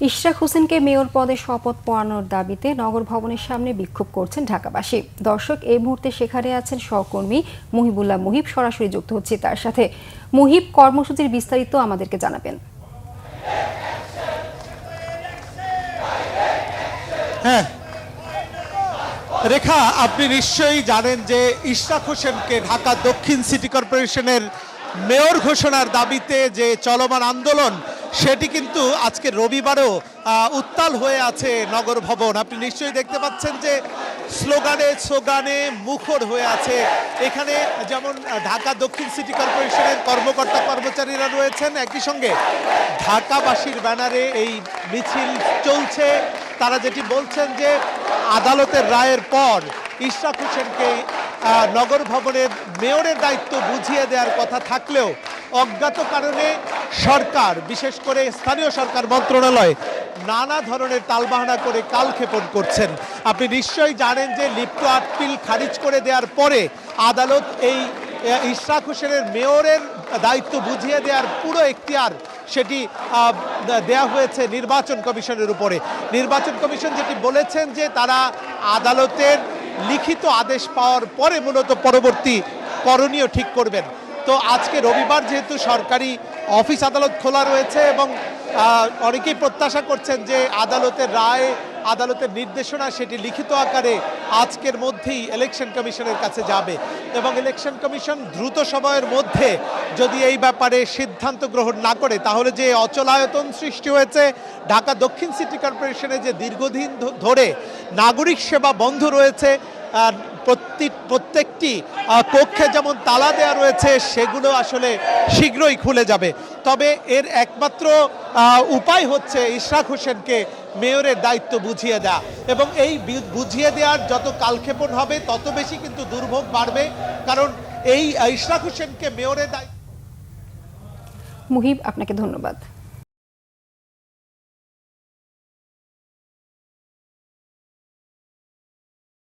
ইশরাক হোসেনকে মেয়র পদে শপথ পড়ানোর দাবিতে নগর ভবনের সামনে বিক্ষোভ করছেন ঢাকাবাসী। দর্শক, এই মুহূর্তে সেখানে আছেন সহকর্মী মুহিবুল্লাহ মুহিব। সরাসরি যুক্ত হচ্ছে তার সাথে। মুহিব, কর্মসূচির বিস্তারিত আমাদেরকে জানাবেন। হ্যাঁ রেখা, আপনি নিশ্চয়ই জানেন যে ইশরাক হোসেনকে ঢাকা দক্ষিণ সিটি কর্পোরেশনের মেয়র ঘোষণার দাবিতে যে চলমান আন্দোলন, সেটি কিন্তু আজকে রবিবারও উত্তাল হয়ে আছে নগর ভবন। আপনি নিশ্চয়ই দেখতে পাচ্ছেন যে স্লোগানে মুখর হয়ে আছে এখানে। যেমন ঢাকা দক্ষিণ সিটি কর্পোরেশনের কর্মকর্তা কর্মচারীরা রয়েছেন, একই সঙ্গে ঢাকাবাসীর ব্যানারে এই মিছিল চলছে। তারা যেটি বলছেন যে আদালতের রায়ের পর ইশরাক হোসেনকে নগর ভবনের মেয়রের দায়িত্ব বুঝিয়ে দেওয়ার কথা থাকলেও অজ্ঞাত কারণে সরকার, বিশেষ করে স্থানীয় সরকার মন্ত্রণালয় নানা ধরনের তালবাহানা করে কালক্ষেপণ করছেন। আপনি নিশ্চয়ই জানেন যে লিপ্ত আপিল খারিজ করে দেওয়ার পরে আদালত এই ইশরাক হোসেনের মেয়রের দায়িত্ব বুঝিয়ে দেওয়ার পুরো এখতিয়ার সেটি দেয়া হয়েছে নির্বাচন কমিশনের উপরে। নির্বাচন কমিশন যেটি বলেছেন যে তারা আদালতের লিখিত আদেশ পাওয়ার পরে মূলত পরবর্তী করণীয় ঠিক করবেন। তো আজকে রবিবার যেহেতু সরকারি অফিস আদালত খোলা রয়েছে এবং অনেকেই প্রত্যাশা করছেন যে আদালতের রায়, আদালতের নির্দেশনা সেটি লিখিত আকারে আজকের মধ্যেই ইলেকশন কমিশনের কাছে যাবে এবং ইলেকশন কমিশন দ্রুত সময়ের মধ্যে যদি এই ব্যাপারে সিদ্ধান্ত গ্রহণ না করে, তাহলে যে অচলায়তন সৃষ্টি হয়েছে ঢাকা দক্ষিণ সিটি কর্পোরেশনে, যে দীর্ঘদিন ধরে নাগরিক সেবা বন্ধ রয়েছে, প্রত্যেকটি কক্ষে যেমন তালা দেওয়া রয়েছে, সেগুলো আসলে শীঘ্রই খুলে যাবে। তবে এর একমাত্র উপায় হচ্ছে ইশরাক হোসেনকে মেয়রের দায়িত্ব বুঝিয়ে দেওয়া, এবং এই বুঝিয়ে দেওয়ার যত কালক্ষেপণ হবে তত বেশি কিন্তু দুর্ভোগ বাড়বে। কারণ এই ইশরাক হোসেনকে মেয়রের দায়িত্ব। মুহিব, আপনাকে ধন্যবাদ।